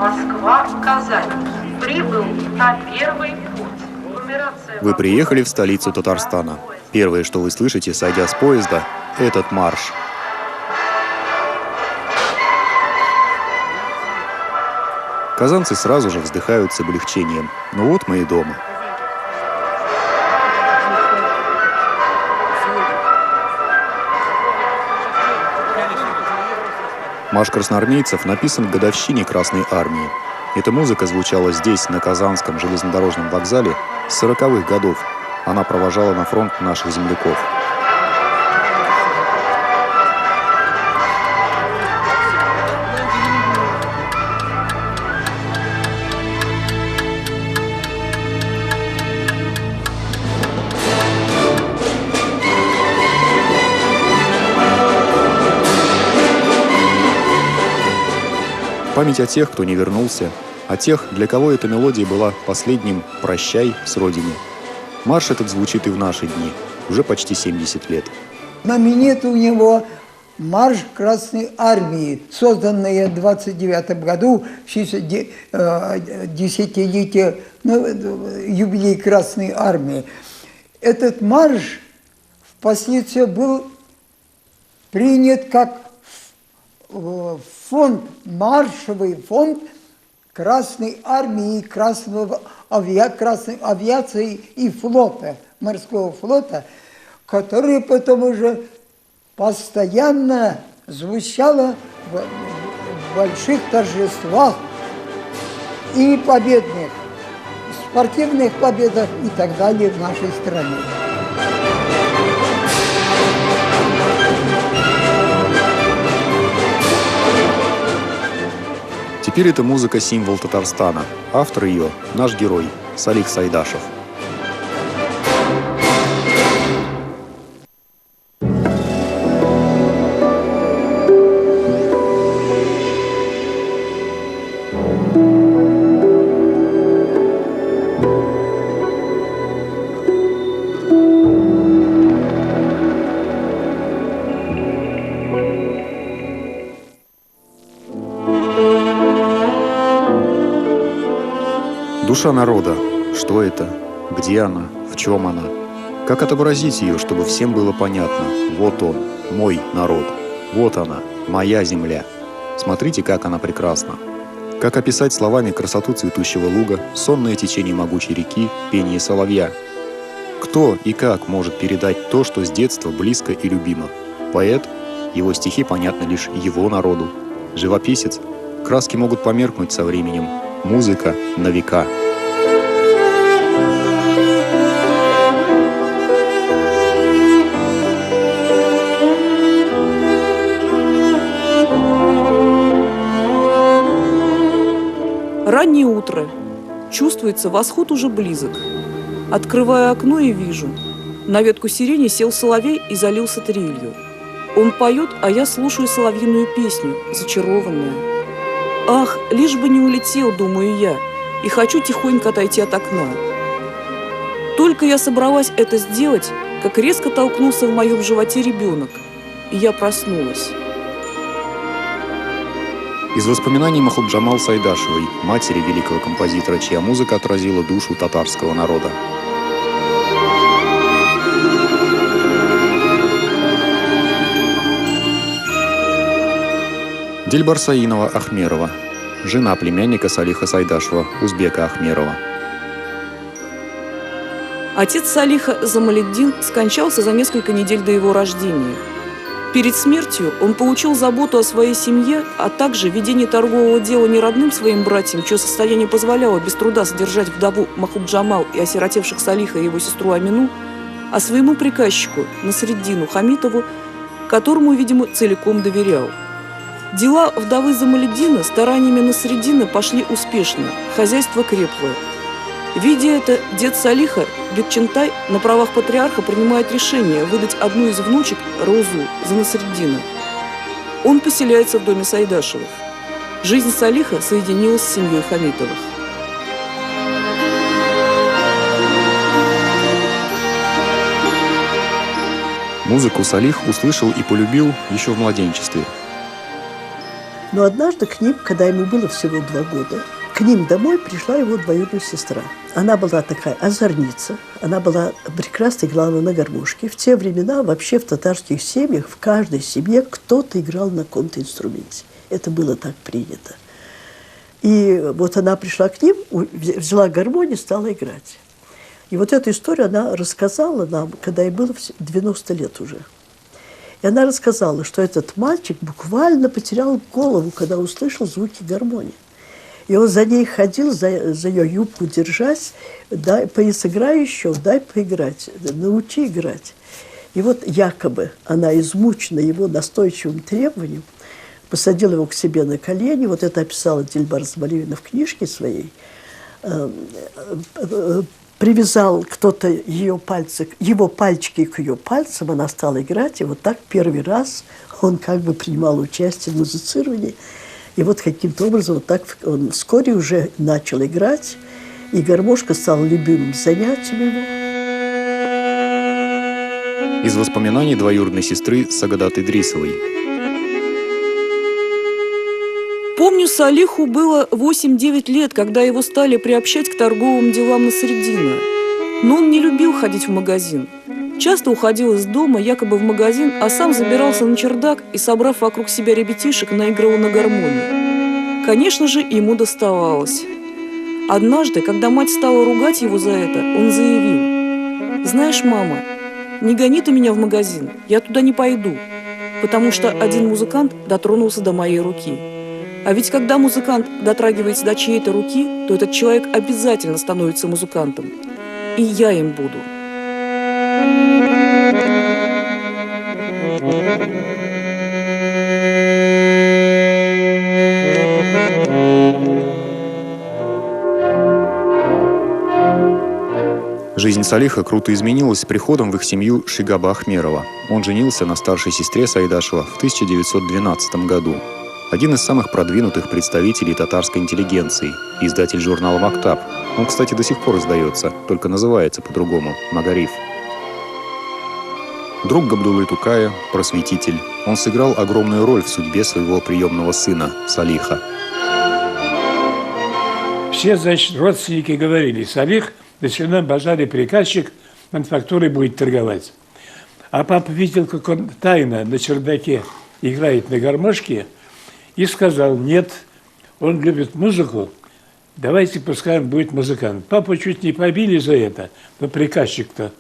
Москва-Казань. Прибыл на первый путь. Вы приехали в столицу Татарстана. Первое, что вы слышите, сойдя с поезда, этот марш. Казанцы сразу же вздыхают с облегчением. Ну вот мы и дома. Марш красноармейцев написан к годовщине Красной Армии. Эта музыка звучала здесь, на Казанском железнодорожном вокзале, с 40-х годов. Она провожала на фронт наших земляков. Память о тех, кто не вернулся, о тех, для кого эта мелодия была последним «прощай» с Родиной. Марш этот звучит и в наши дни, уже почти 70 лет. Знаменит у него марш Красной Армии, созданный в 29 году, в честь десятилетия юбилей Красной Армии. Этот марш впоследствии был принят как фонд, маршевый фонд Красной Армии, Красной авиации и флота, морского флота, который потом уже постоянно звучало в больших торжествах и победных, спортивных победах и так далее в нашей стране. Теперь эта музыка – символ Татарстана. Автор ее – наш герой Салих Сайдашев. Душа народа. Что это? Где она? В чем она? Как отобразить ее, чтобы всем было понятно? Вот он, мой народ. Вот она, моя земля. Смотрите, как она прекрасна. Как описать словами красоту цветущего луга, сонное течение могучей реки, пение соловья? Кто и как может передать то, что с детства близко и любимо? Поэт? Его стихи понятны лишь его народу. Живописец? Краски могут померкнуть со временем. Музыка на века. Раннее утро. Чувствуется, восход уже близок. Открываю окно и вижу. На ветку сирени сел соловей и залился трелью. Он поет, а я слушаю соловьиную песню, зачарованная. Ах, лишь бы не улетел, думаю я, и хочу тихонько отойти от окна. Только я собралась это сделать, как резко толкнулся в моем животе ребенок, и я проснулась. Из воспоминаний Махубджамал Сайдашевой, матери великого композитора, чья музыка отразила душу татарского народа. Дильбар Саинова Ахмерова, жена племянника Салиха Сайдашева, узбека Ахмерова. Отец Салиха, Замалетдин, скончался за несколько недель до его рождения. Перед смертью он получил заботу о своей семье, а также ведение торгового дела не родным своим братьям, чье состояние позволяло без труда содержать вдову Махубджамал и осиротевших Салиха и его сестру Амину, а своему приказчику Насреддину Хамитову, которому, видимо, целиком доверял. Дела вдовы Замалетдина стараниями Насреддина пошли успешно, хозяйство крепло. Видя это, дед Салиха, Бекчентай, на правах патриарха принимает решение выдать одну из внучек, Розу, за Насреддина. Он поселяется в доме Сайдашевых. Жизнь Салиха соединилась с семьей Хамитовых. Музыку Салих услышал и полюбил еще в младенчестве. Но однажды к ним, когда ему было всего 2 года, к ним домой пришла его двоюродная сестра. Она была такая озорница, она была прекрасно играла на гармошке. В те времена вообще в татарских семьях, в каждой семье кто-то играл на каком-то инструменте. Это было так принято. И вот она пришла к ним, взяла гармонию, стала играть. И вот эту историю она рассказала нам, когда ей было 90 лет уже. И она рассказала, что этот мальчик буквально потерял голову, когда услышал звуки гармонии. И он за ней ходил, за ее юбку держась, дай, сыграй еще, дай поиграть, научи играть. И вот якобы она, измучена его настойчивым требованием, посадила его к себе на колени, вот это описала Дильбар Замалиевна в книжке своей, привязал кто-то ее пальцы, его пальчики к ее пальцам, она стала играть, и вот так первый раз он как бы принимал участие в музицировании. И вот каким-то образом вот так он вскоре уже начал играть, и гармошка стала любимым занятием его. Из воспоминаний двоюродной сестры Сагадат Идрисовой. Помню, Салиху было 8-9 лет, когда его стали приобщать к торговым делам Насреддина. Но он не любил ходить в магазин. Часто уходил из дома, якобы в магазин, а сам забирался на чердак и, собрав вокруг себя ребятишек, наигрывал на гармонии. Конечно же, ему доставалось. Однажды, когда мать стала ругать его за это, он заявил: «Знаешь, мама, не гони ты меня в магазин, я туда не пойду, потому что один музыкант дотронулся до моей руки. А ведь когда музыкант дотрагивается до чьей-то руки, то этот человек обязательно становится музыкантом. И я им буду». Жизнь Салиха круто изменилась с приходом в их семью Шигаба Ахмерова. Он женился на старшей сестре Сайдашева в 1912 году. Один из самых продвинутых представителей татарской интеллигенции, издатель журнала «Мактаб». Он, кстати, до сих пор издается, только называется по-другому – «Магариф». Друг Габдуллы Тукая, просветитель, он сыграл огромную роль в судьбе своего приемного сына Салиха. Все, значит, родственники говорили: Салих, начинай базаре приказчик, мануфактурой будет торговать. А папа видел, как он тайно на чердаке играет на гармошке, и сказал: нет, он любит музыку, давайте пускай он будет музыкант. Папу чуть не побили за это, но приказчик-то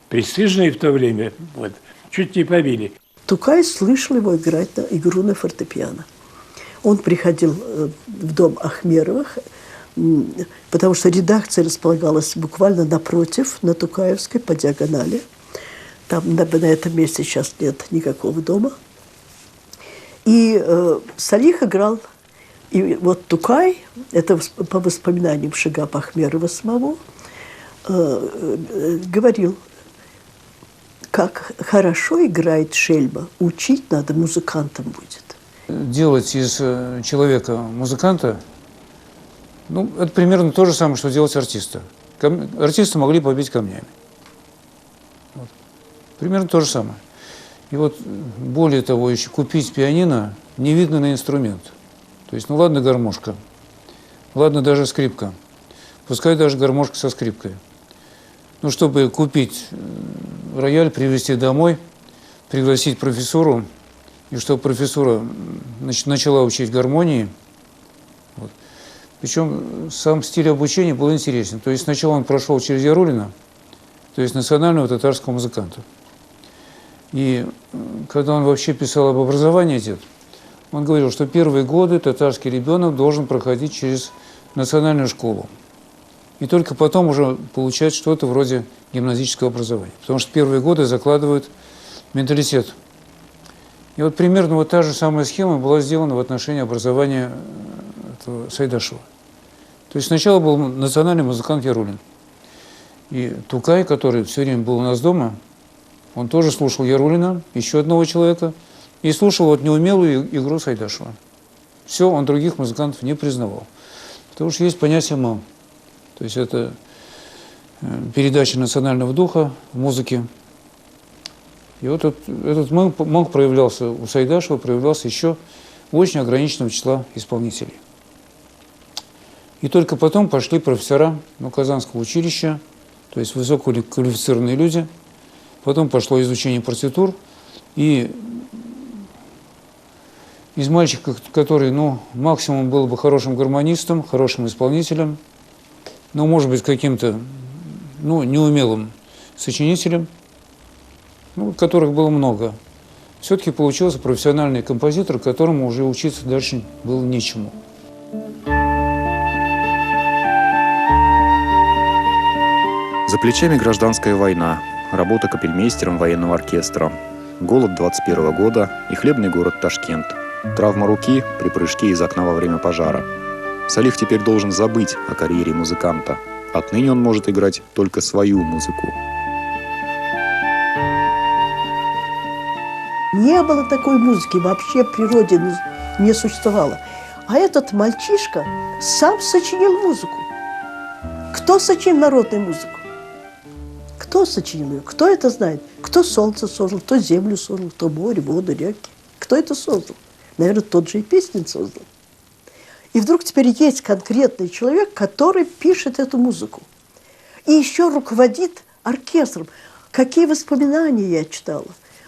престижный в то время, вот, чуть не побили. Тукай слышал его играть на игру на фортепиано. Он приходил в дом Ахмеровых, потому что редакция располагалась буквально напротив, на Тукаевской, по диагонали. Там на этом месте сейчас нет никакого дома. И Салих играл. И вот Тукай, это по воспоминаниям Шигаба Ахмерова самого, говорил: как хорошо играет шельма, учить надо, музыкантом будет. Делать из человека музыканта, ну, это примерно то же самое, что делать артиста. Артиста могли побить камнями. Вот. Примерно то же самое. И вот, более того, еще купить пианино не видно на инструмент. То есть, ну ладно гармошка, ладно даже скрипка, пускай даже гармошка со скрипкой. Ну, чтобы купить рояль, привезти домой, пригласить профессуру, и чтобы профессура начала учить гармонии. Вот. Причем сам стиль обучения был интересен. То есть сначала он прошел через Ярулина, то есть национального татарского музыканта. И когда он вообще писал об образовании, он говорил, что первые годы татарский ребенок должен проходить через национальную школу. И только потом уже получать что-то вроде гимназического образования. Потому что первые годы закладывают менталитет. И вот примерно вот та же самая схема была сделана в отношении образования Сайдашева. То есть сначала был национальный музыкант Ярулин. И Тукай, который все время был у нас дома, он тоже слушал Ярулина, еще одного человека, и слушал вот неумелую игру Сайдашева. Все, он других музыкантов не признавал. Потому что есть понятие «мам». То есть это передача национального духа в музыке. И вот этот монк проявлялся у Сайдашева, проявлялся еще очень ограниченного числа исполнителей. И только потом пошли профессора Казанского училища, то есть высококвалифицированные люди. Потом пошло изучение партитур. И из мальчика, который, максимум был бы хорошим гармонистом, хорошим исполнителем, может быть, каким-то, неумелым сочинителем, которых было много, все-таки получился профессиональный композитор, которому уже учиться дальше было нечему. За плечами гражданская война, работа капельмейстером военного оркестра, голод 21 года и хлебный город Ташкент, травма руки при прыжке из окна во время пожара. Салих теперь должен забыть о карьере музыканта. Отныне он может играть только свою музыку. Не было такой музыки, вообще в природе не существовало. А этот мальчишка сам сочинил музыку. Кто сочинил народную музыку? Кто сочинил ее? Кто это знает? Кто солнце создал, кто землю создал, кто море, воду, реки? Кто это создал? Наверное, тот же и песни создал. И вдруг теперь есть конкретный человек, который пишет эту музыку. И еще руководит оркестром. Какие воспоминания я читала.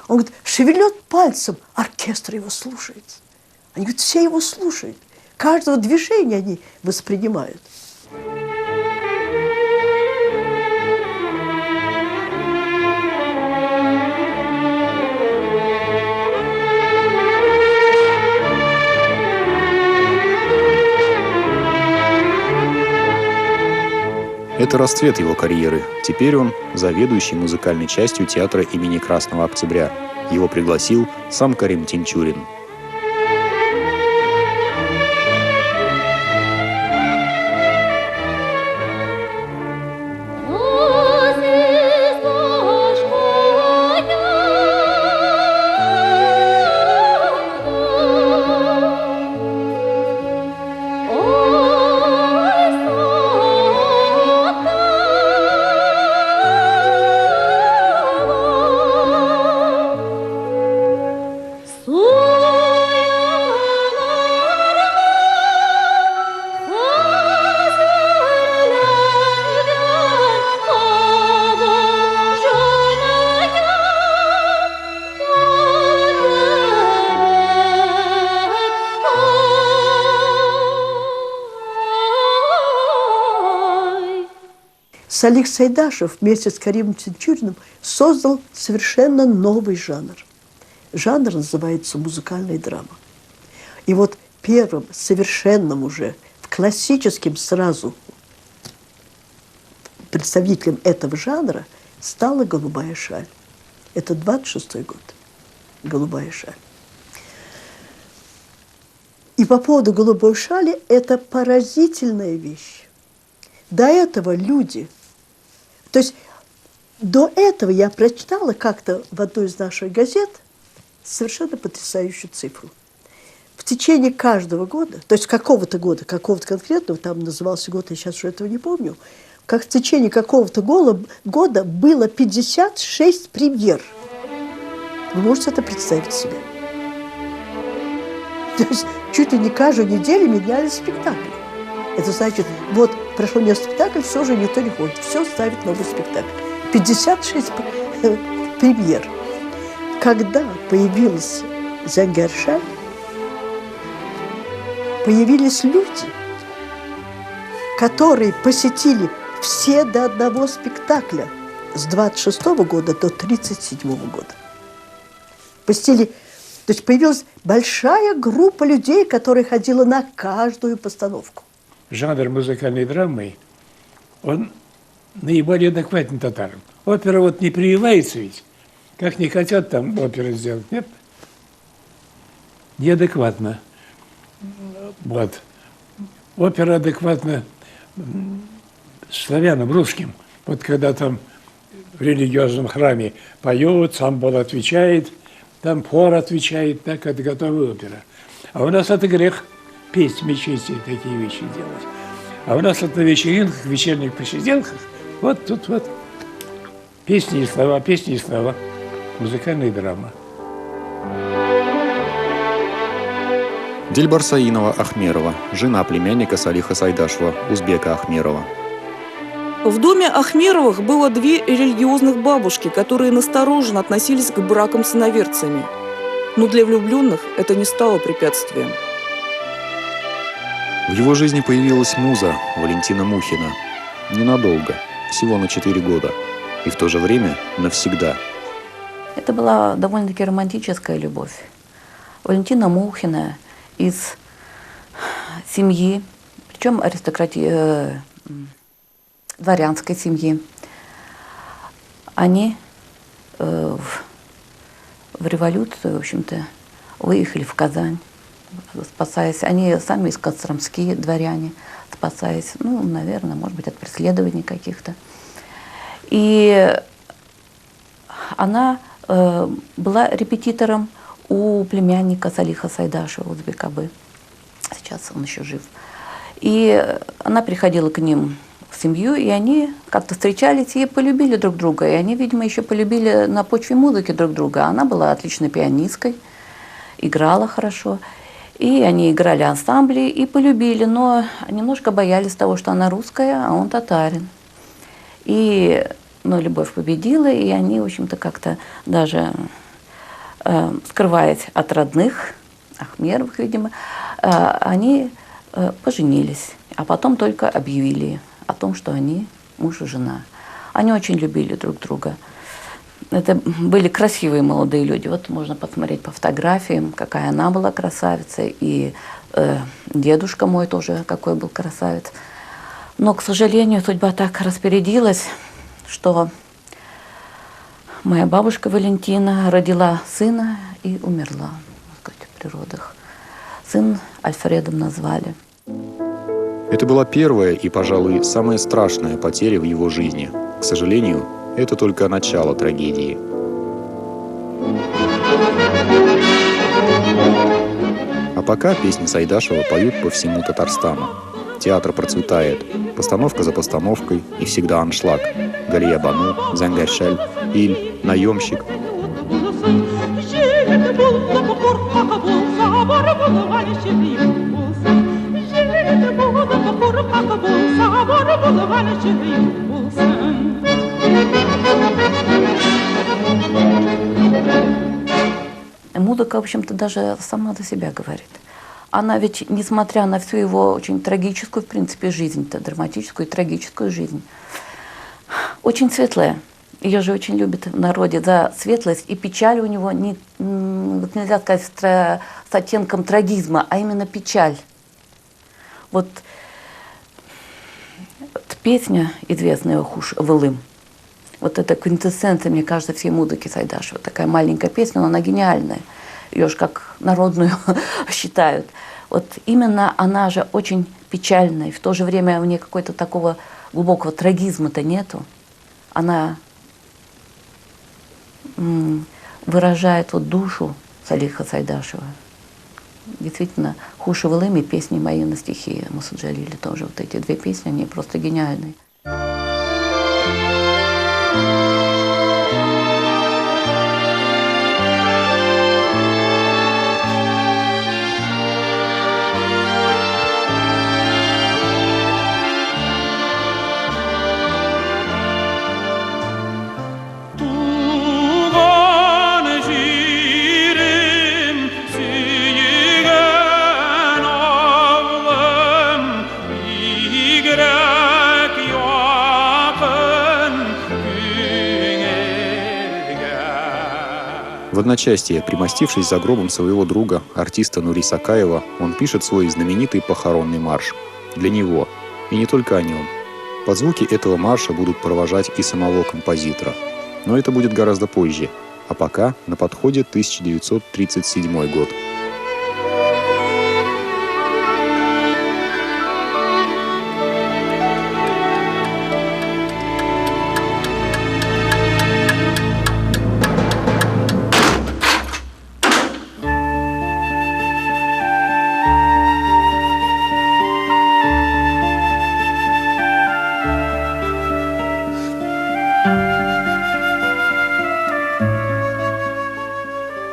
Он говорит, шевельнет пальцем, оркестр его слушает. Они говорят, все его слушают. Каждого движения они воспринимают. Это расцвет его карьеры. Теперь он заведующий музыкальной частью театра имени Красного Октября. Его пригласил сам Карим Тинчурин. Салих Сайдашев вместе с Каримом Тинчуриным создал совершенно новый жанр. Жанр называется музыкальная драма. И вот первым, совершенным уже, классическим сразу представителем этого жанра стала «Голубая шаль». Это 26-й год. «Голубая шаль». И по поводу «Голубой шали» это поразительная вещь. До этого люди... То есть до этого я прочитала как-то в одной из наших газет совершенно потрясающую цифру. В течение каждого года, то есть какого-то года, какого-то конкретного, там назывался год, я сейчас уже этого не помню, как в течение какого-то года было 56 премьер. Вы можете это представить себе? То есть чуть ли не каждую неделю меняли спектакль. Это значит, вот прошло несколько спектаклей, все же никто не ходит, все ставит новый спектакль. 56 премьер. Когда появился Зангар Шаль, появились люди, которые посетили все до одного спектакля с 26 года до 37 года. Посетили, то есть появилась большая группа людей, которая ходила на каждую постановку. Жанр музыкальной драмы, он наиболее адекватен татарам. Опера вот не прививается ведь, как не хотят там оперы сделать, нет? Неадекватно. Вот. Опера адекватна славянам, русским. Вот когда там в религиозном храме поют, сам Бог отвечает, там хор отвечает, так, это готовая опера. А у нас это грех. Петь в мечети, такие вещи делать. А у нас вот на вечеринках, вечерних посиделках, вот тут вот песни и слова, музыкальная драма. Дильбар Саинова Ахмерова, жена племянника Салиха Сайдашева, узбека Ахмерова. В доме Ахмеровых было две религиозных бабушки, которые настороженно относились к бракам с иноверцами. Но для влюбленных это не стало препятствием. В его жизни появилась муза Валентина Мухина. Ненадолго, всего на 4 года. И в то же время навсегда. Это была довольно-таки романтическая любовь. Валентина Мухина из семьи, причем дворянской семьи. Они в революцию, в общем-то, выехали в Казань, спасаясь. Они сами из Костромские дворяне, спасаясь, ну, наверное, может быть, от преследований каких-то. И она была репетитором у племянника Салиха Сайдашева, узбекабы. Сейчас он еще жив. И она приходила к ним в семью, и они как-то встречались и полюбили друг друга. И они, видимо, еще полюбили на почве музыки друг друга. Она была отличной пианисткой, играла хорошо. И они играли ансамбли и полюбили, но немножко боялись того, что она русская, а он татарин. И любовь победила, и они, в общем-то, как-то даже скрываясь от родных, Ахмеровых, видимо, они поженились, а потом только объявили о том, что они муж и жена. Они очень любили друг друга. Это были красивые молодые люди. Вот можно посмотреть по фотографиям, какая она была красавица, и дедушка мой тоже какой был красавец. Но, к сожалению, судьба так распорядилась, что моя бабушка Валентина родила сына и умерла, так сказать, при родах. Сын Альфредом назвали. Это была первая и, пожалуй, самая страшная потеря в его жизни. К сожалению, это только начало трагедии. А пока песни Сайдашева поют по всему Татарстану. Театр процветает, постановка за постановкой и всегда аншлаг. Галия Бану, Зангашаль, Иль, Наемщик. Музыка, в общем-то, даже сама за себя говорит. Она ведь, несмотря на всю его очень трагическую, в принципе, жизнь-то, драматическую и трагическую жизнь, очень светлая. Ее же очень любят в народе за светлость, и печаль у него, вот нельзя сказать, с оттенком трагизма, а именно печаль. Вот песня известная «Хуш Вылым», вот это квинтэссенция, мне кажется, всей музыки Сайдашева. Такая маленькая песня, но она гениальная. Ее же как народную считают. Вот именно она же очень печальная, и в то же время у нее какой-то такого глубокого трагизма-то нету. Она выражает вот душу Салиха Сайдашева. Действительно, «Хуш Вылым» и «Песни мои на стихи» Муса Джалили тоже. Вот эти две песни, они просто гениальные. В одночасье, примостившись за гробом своего друга, артиста Нури Сакаева, он пишет свой знаменитый похоронный марш. Для него. И не только о нем. Под звуки этого марша будут провожать и самого композитора. Но это будет гораздо позже. А пока на подходе 1937 год.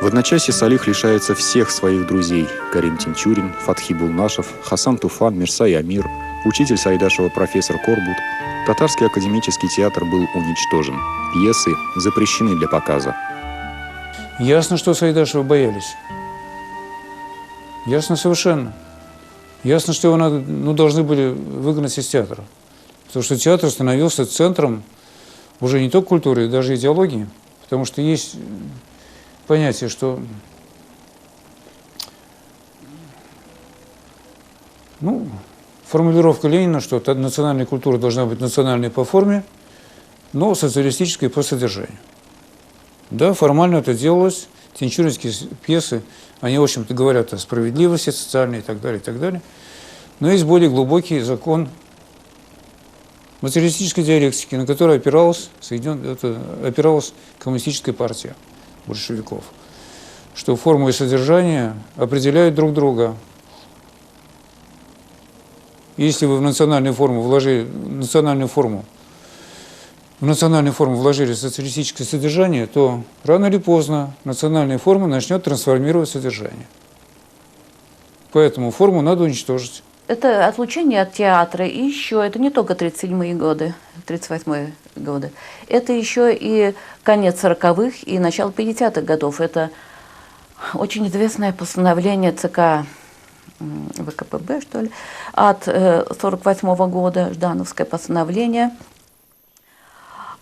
В В одночасье Салих лишается всех своих друзей: Карим Тинчурин, Фатхи Булнашев, Хасан Туфан, Мирсай Амир, учитель Сайдашева профессор Корбут. Татарский академический театр был уничтожен. Пьесы запрещены для показа. Ясно, что Сайдашева боялись. Ясно совершенно. Ясно, что его должны были выгнать из театра. Потому что театр становился центром уже не только культуры, даже идеологии. Потому что есть понятие, что формулировка Ленина, что национальная культура должна быть национальной по форме, но социалистической по содержанию. Да, формально это делалось. Тинчуринские пьесы, они, в общем-то, говорят о справедливости социальной и так далее, и так далее. Но есть более глубокий закон материалистической диалектики, на который опиралась коммунистическая партия большевиков, что форму и содержание определяют друг друга. Если вы в национальную форму вложили социалистическое содержание, то рано или поздно национальная форма начнет трансформировать содержание. Поэтому форму надо уничтожить. Это отлучение от театра, и еще, это не только 37-е годы, 38-е годы, это еще и конец 40-х и начало 50-х годов. Это очень известное постановление ЦК ВКПБ, что ли, от 48-го года, Ждановское постановление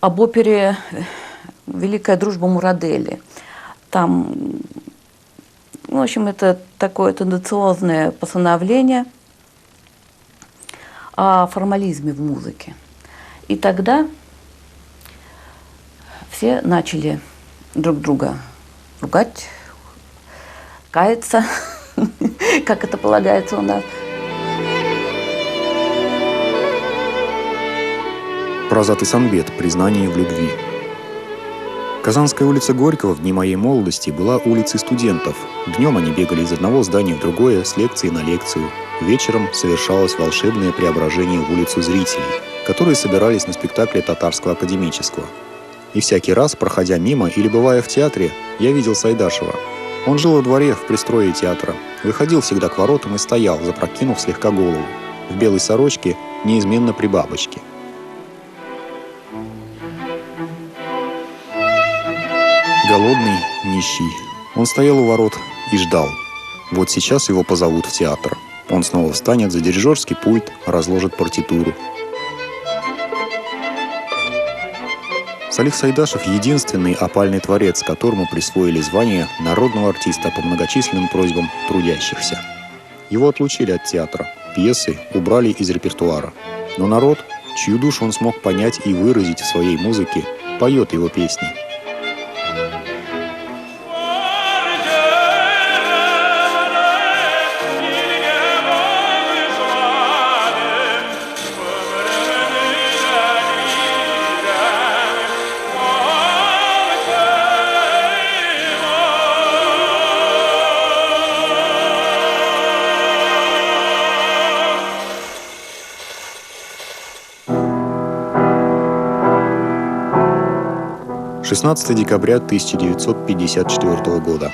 об опере «Великая дружба Мурадели». Там, в общем, это такое тенденциозное постановление о формализме в музыке. И тогда все начали друг друга ругать, каяться, как это полагается у нас. Прозат Исанбет. Признание в любви. Казанская улица Горького в дни моей молодости была улицей студентов. Днем они бегали из одного здания в другое, с лекции на лекцию. Вечером совершалось волшебное преображение в улицу зрителей, которые собирались на спектакле Татарского академического. И всякий раз, проходя мимо или бывая в театре, я видел Сайдашева. Он жил во дворе в пристрое театра, выходил всегда к воротам и стоял, запрокинув слегка голову, в белой сорочке, неизменно при бабочке. Голодный, нищий. Он стоял у ворот и ждал. Вот сейчас его позовут в театр. Он снова встанет за дирижерский пульт, разложит партитуру. Салих Сайдашев – единственный опальный творец, которому присвоили звание народного артиста по многочисленным просьбам трудящихся. Его отлучили от театра, пьесы убрали из репертуара. Но народ, чью душу он смог понять и выразить в своей музыке, поет его песни. «16 декабря 1954 года.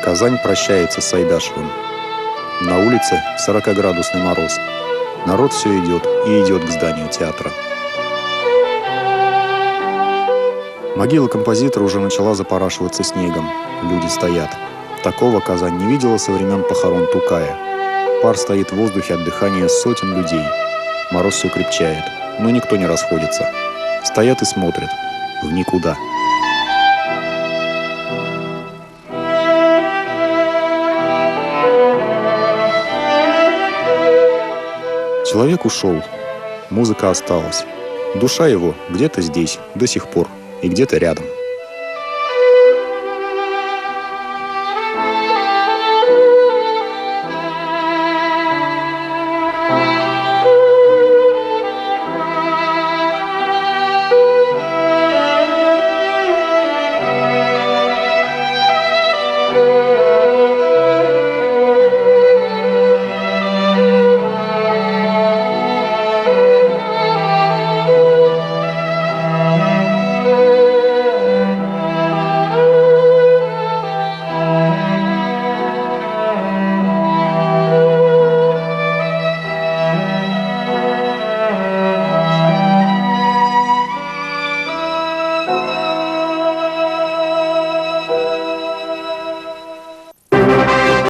Казань прощается с Сайдашевым. На улице 40-градусный мороз. Народ все идет и идет к зданию театра. Могила композитора уже начала запорашиваться снегом. Люди стоят. Такого Казань не видела со времен похорон Тукая. Пар стоит в воздухе от дыхания сотен людей. Мороз все крепчает, но никто не расходится. Стоят и смотрят. В никуда. Человек ушел, музыка осталась. Душа его где-то здесь, до сих пор, и где-то рядом.